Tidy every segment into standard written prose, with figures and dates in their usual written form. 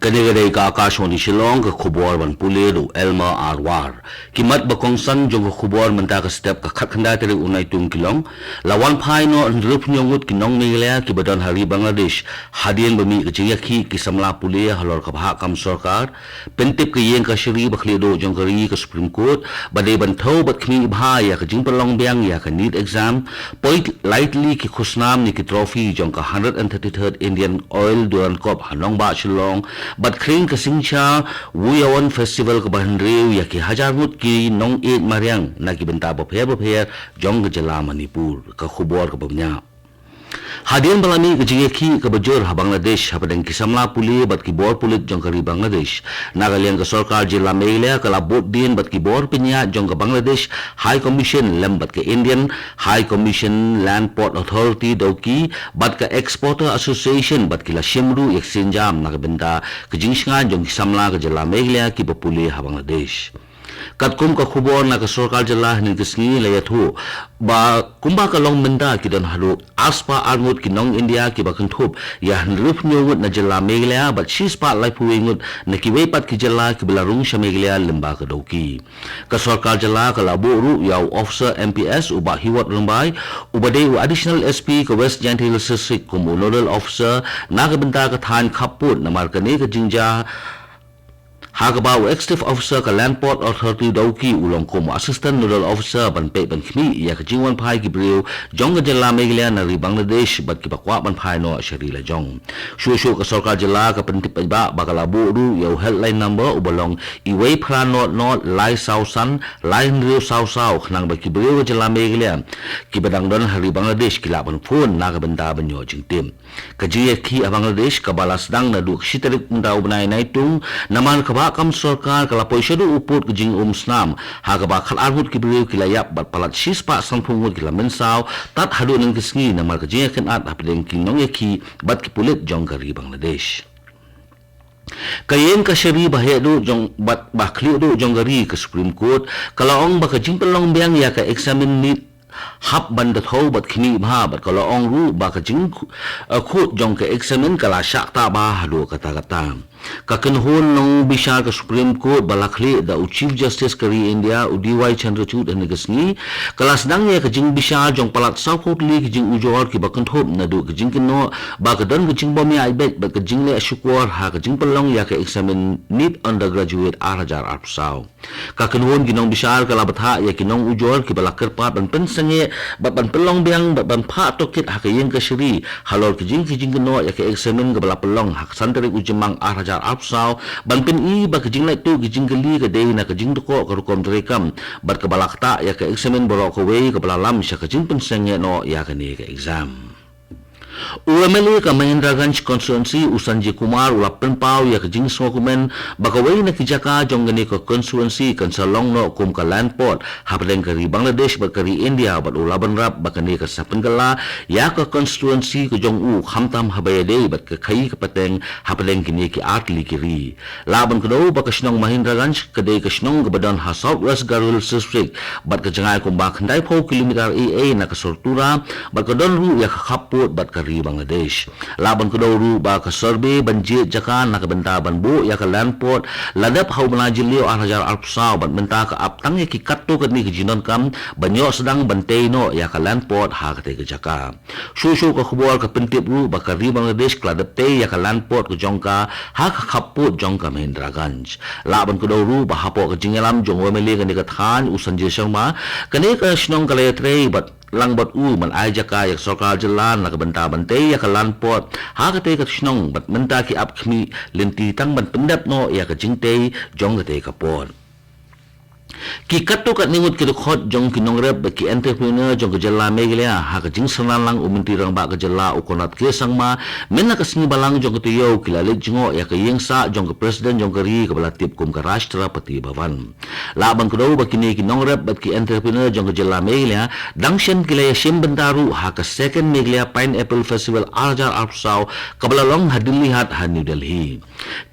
Kadang-kadang ka Akashwani Shillong ka khubor ban puleru Elma Arwar. Kimat bakong san jong ka khubor menta ka step ka khakhanda tere unai tung kilong. Lawan phai no rup nyongut kinong meglea ki badan hari Bangladesh. Hadian bami ka jingaki ki samla pule halor ka bha kam sarkar. Pentip ka yeng ka shiri bakhli do jong kari ka Supreme Court. Badai ban thau bat khmi bha ya ka jing palong biang ya ka need exam. Point lightly ki khusnam ni ki trophy jong ka 133rd Indian Oil Duran Cup hanong ba Shillong. Bat kring kasingcha Wuyawan Festival ke Bahandriu ya ki hajar mut ki nong eat mariang na ki benta bapher jong ke jela Manipur ke khubor ke banya. Hadian balami ke jingeki ke bajur ha Bangladesh ha padang kisamla puli bat ki bor pulit jong kari Bangladesh nagaliang ke sarkar jela Melia ke labot din bat ki bor penya jong ke Bangladesh High Commission lem bat ke Indian High Commission Land Port Authority dauki bat ke Exporter Association bat ki la shimru exchange jam na ke benta ke jingsnga jong kisamla ke jela Melia ki bapuli ha Bangladesh. Katkum ka khubor na ka sarkar jela ni kisngi layathu ba kumba ka long menda ki don halu aspa arngut ki nong India ki ba kanthup ya hanrup nyungut na jela Meghalaya bat shispa lai puingut na ki wepat ki jela ki belarung sha Meghalaya lemba ka dauki ka sarkar jela ka labu ru yaw officer MPS uba hiwat rumbai ubade additional SP ka West Gentil District kumu nodal officer na ka benta ka than khaput na markane ka jingja Hagabau Executive Officer ka Land Port Authority dauki ulong komo Assistant Nodal Officer ban pe ban khmi ya ka jingwan phai ki breu jong ka jela Meghalaya na ri Bangladesh bat ki bakwa ban phai no shari la jong shu ka sarkar jela ka pentip ba bakalabu ru yo helpline number ubalong iwei phra not lai sau san lai nriu sau khnang ba ki breu ka jela Meghalaya ki badang don hari Bangladesh ki la ban phone na ka benda ban yo jingtim ka jiye ki Bangladesh ka balas dang na du sitarik ndau banai nai tung naman ka kam sarkar kala poisadu uput ke jing snam ha ka ba khal armut ki breu ki layap bat palat shispa sangphungut ki lamen saw tat hadu nang kisngi namar ka jing kan at hapdeng ki nong yaki bat ki pulit jong kari Bangladesh kayen ka shari bahedu jong bat bakhli do jong gari ke Supreme Court kala ong ba ka jing pelong biang ya ka examine ni hap bandat ho bat khini bha bat kala ong ru ba ka jing khut jong ka examine kala shakta ba hadu kata kakenhon nong bishar ka Supreme Court balakhli da Chief Justice kari India UDY Chandrachud and Negasni kelas dang ya ka jing bishar jong palat South Court li ka jing ujor ki bakanthop na du ka jing kino ba ka dan ka jing bomi ai bet ba ka jing le ashukwar ha ka jing palong ya ka examine need undergraduate arhajar arpsaw kakenhon ginong bishar kala batha ya kinong ujor ki balakar pat ban pensange ba ban pelong biang ba ban pha tokit ha ka yeng ka shiri halor ki jing kino ya ka examine ka balapelong ha santri ujemang arhajar apsaw ban pen I ba kajing lai tu kajing gali ka day na kajing duko ka rukom terekam bat ka balakta ya ka examen borok ka way ka balalam siya kajing pensengye no ya ka ni ka exam UMLA ka Mahendraganj constituency Usanji Kumar ulap penpau ya kajing smokumen bakaway na kijaka jong gani ka constituency kan salong no kum ka land port hapdeng kari Bangladesh bakari India bat ulaban rap bakani ka sapengala ya ka constituency ka jong u khamtam habayade bat ka khai ka pateng hapdeng kini ki atli kiri laban kado bakasnong Mahendraganj kadai kasnong gabadan ha South West Garul district bat ka jangai kum ba khandai pho kilometer AA na ka sortura bat ka don ru ya ka khaput bat kari Bangladesh laban keduru ba ka survey banjit jakan na kabenta banbu ya ka land port ladap hau banajilio arhajar arpsaw ban benta ka aptang ya ki katto kadni ki jinon kam banyo sedang bantay no ya ka land port ha ka te ka jaka shu ka khubor ka pentip ru ba ka ri Bangladesh kladap te ya ka land port ka jongka ha ka khaput jongka Mahendraganj laban keduru ba hapo ka jingalam jong wemeli ka ni ka than Usanji Sharma kani ka shnong ka letre bat lang bat man ay jaka yak sarkar jalan na kabenta bantay yak lan pot ha kate ka shnong bat menta ki ap khmi lenti tang ban pendap no yak jingtay jong kate ka pot ki katto kat ningut ki khot jong ki nongrep ki entrepreneur jong ka jala Meghalaya ha ka jing sanan lang uminti rang ba ka jala ukonat ke sangma menna ka singi balang jong ka tiyo ki lalit jingo ya ka yengsa jong ka president jong ka ri ka balatip kum ka Rashtrapati Bhavan laban ko daw ba kini ki nongrep bat ki entrepreneur jong ka jala Meghalaya dangshen ki laya shim bandaru ha ka second Meghalaya Pineapple Festival arjar arpsaw kabalalong hadilihat ha New Delhi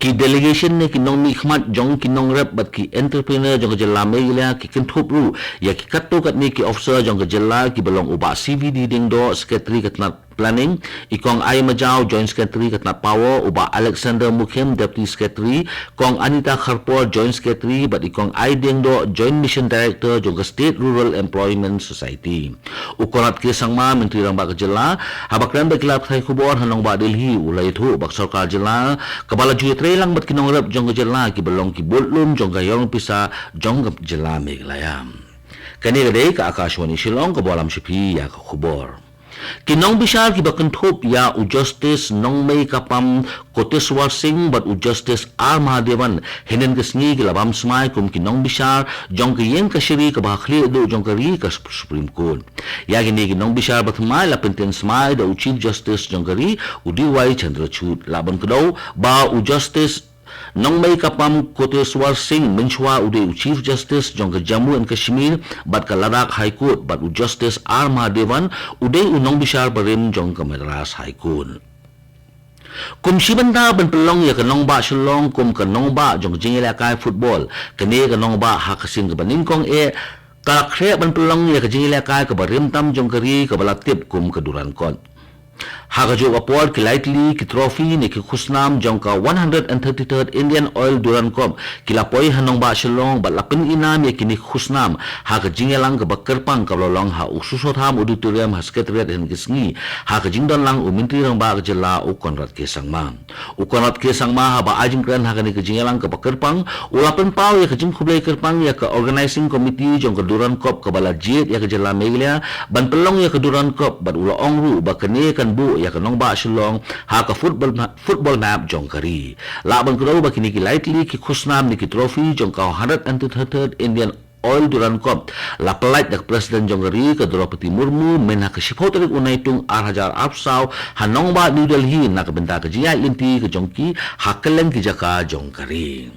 ki delegation ne ki nong nikmat jong ki nongrep bat ki entrepreneur jong ka jala Meghalaya ki kenthup ru ya ki katto kat ni ki officer jong ka jala ki balong uba CVD ding do secretary katnat Planning, ikong Ay Majau Joint Secretary Katnat Power, uba Alexander Mukim Deputy Secretary, kong Anita Kharpur Joint Secretary, but ikong Ay Dengdo Joint Mission Director jong State Rural Employment Society. Ukonat ke sangma Menteri Rambak Jela, habakran bekilap thai kubor hanong ba Delhi ulai thu bak sarkar jela, kabala juye trelang bat kinong rap jong jela ki belong ki bolum jong gayong pisa jong jela Meghalaya. Kani gadai ka Akashwani Shillong ka bolam shipi ya ka kubor. Kinong bishar ki bakanthop ya u justice nong may kapam Koteswar Singh but u justice R Mahadevan hinen kasni ki labam smai kum kinong bishar jong ki yen ka shiri ka bakhli do jong ka ri ka Supreme Court. Ya gini kinong bishar batmai la penten smai da u Chief Justice jong ka ri u DY Chandrachud laban kadaw ba u justice nong may kapam Koteswar Singh menchwa ude u Chief Justice jong ka Jammu and Kashmir bat ka Ladakh High Court bat u Justice R Mahadevan ude u nong bishar barim jong ka Madras High Court. Kum shibanda ban pelong ya kanong ba shilong kum kanong ba jong jingila kai football kane kanong ba hakasin ka banin kong kalakre ban pelong ya ka jingila kai ka barim tam jong kari ka balatip kum kaduran kon. Hagajo apor ki lightly ki trophy ni ki khusnam jong ka 133rd Indian Oil Duran Cup kilapoi hanong ba shilong bat lapin inam ya kini khusnam haga jingelang ka bakerpang ka lolong ha ususotham auditorium ha secretariat hen kisngi haga jingdon lang umintri rang ba jela u konrat ke sangma ha ba ajing kran haga ni ka jingelang ka bakerpang ulapin pau ya ka jing khublai kerpang ya ka organizing committee jong ka Duran Cup ka bala jet ya ka jela Meghalaya ban pelong ya ka Duran Cup bat ula ongru ba kane kan bu ya kanong ba shilong ha ka football map jong kari laban kudaw ba kini ki lightly ki khusnam ni ki trophy jong ka 133rd Indian Oil Duran Cup la pelait dak Presiden jong kari ka Draupadi Murmu men ha ka shiphotarik unay tung 8,000 apsaw hanong ba New Delhi na ka benta ka jiyay linti ka jong ki hakalen ki jaka jong kari.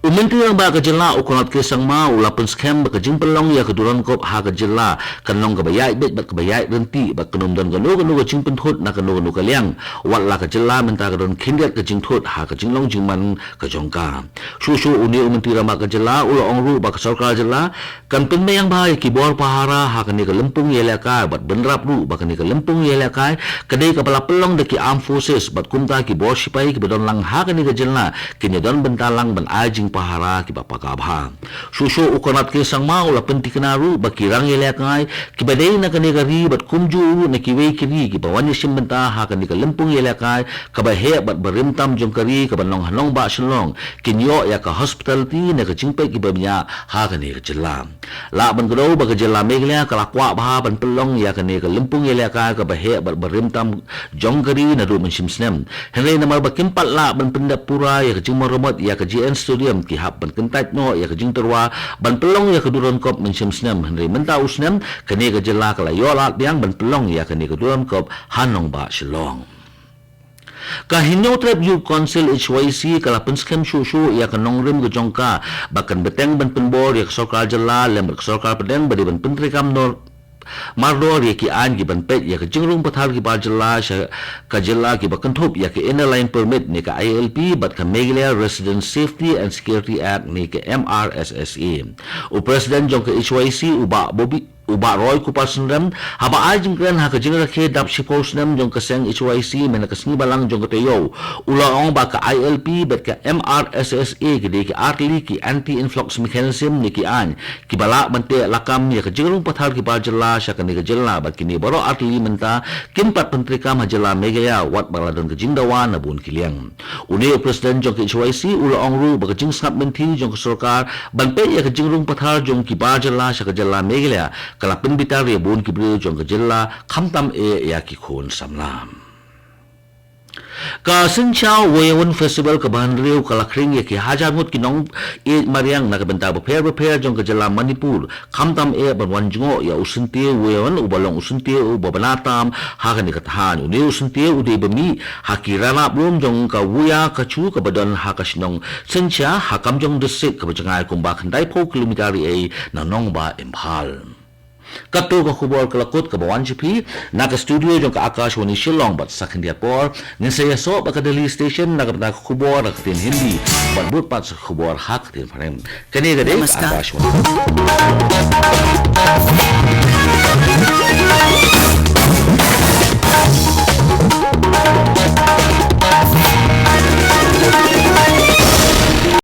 Umintri ang ba ka jela ukonat ke sangma ulapun scam ba ka jing pelong ya ka Duran Cup ha ka jela kanong ka bayay bet bat ka bayay renti ba kanumdan gano ka jing penthut na kano ka liang wat la ka jela menta ka don kindiat ka jing thut ha ka jing long jing man ka jongka susu uni umintri ang ba ka jela ulo ongru ba ka sarkar jela kan penmayang ba ki bor pahara ha ka ni ka lempung yela ka bat benrap ru ba ka ni ka lempung yela ka kadai ka pala pelong de ki armed forces bat kumta ki bor sipai ki bedon lang ha ka ni ka jela kini don bentalang ban ajing pahara ki bapakabha susu ukonat ke sangma ula penti kenaru bakirang yelekai ki badai na kani gari bat kumju na ki wei kiri ki bawani simbenta ha kani ka lempung yelekai ka bahe bat berimtam jong kari ka banong hanong ba shlong kinyo ya ka hospitality na ka jingpe ki babnya ha kani ka jela la ban gro ba ka jela Meghalaya ka lakwa ba ban pelong ya kani ka lempung yelekai ka bahe bat berimtam jong kari na ru mensimsnem henry na mar bakimpat la ban pendapura ya ka jingmaromot ya ka GN Stadium ki hap ban kentat no ya ka jing terwa ban pelong ya ka Duran Cup mensim snem henry menta usnem kani ka jela kala yola biang ban pelong ya kani ka Duran Cup hanong ba shilong ka hinyo trap yu council HYC kala penskem shushu ya ka nongrim ka jongka bakan beteng ban penbor ya ka sarkar jela lem ka sarkar pedeng badi ban pentri kam nor Mardor ya ki an ki ban pet ya ka jingrung pathar ki bajala ka jela ki bakanthop ya ki inner line permit ni ka ILP bat ka Meghalaya Resident Safety and Security Act ni ka MRSSA u president jong ka HYC uba Roy Kupasundam haba ajing kren ha ka jingra ke dap shiposnam jong ka seng HYC men ka sngi balang jong ka teyo ula ong ba ka ILP bet ka MRSSA ki de ki artli ki anti influx mechanism ni ki an ki bala bante lakam ya ka jingrung pathar ki bajala sya ka ni ka jela bat kini baro artli menta kimpat pentrika majala Meghalaya wat baladon ka jingdawa na bun kiliang uni president jong ka HYC ula ong ru ba ka jing snap menti jong ka sarkar banpe ya ka jingrung pathar jong ki bajala sya ka jela Meghalaya kala penbitar ya bun ki brio jong ka jela khamtam ya ki khon samlam ka Sinchao Wayawan Festival ka Bahanriu kalakring ya ki hajar ngut kinong mariang na kabenta prepare jong ka jela Manipur khamtam banwanjungo ya usuntie Wayawan ubalong usuntie ubabanatam hakan ni katahan uni usuntie ude bemi hakirana blum jong ka wuya kachu ka badan hakasinong Sincha hakam jong desik ka bajangai kumba khandai po kilometri na nongba Imphal Kato ka khubor kalakot ka bawan chipi na ka studio jong ka Akashwani Shillong bat sakin dia por ngin saya so ba ka Delhi station na ka khubor ka tin Hindi bat but pat sa khubor hak tin farem kani ga de Akashwani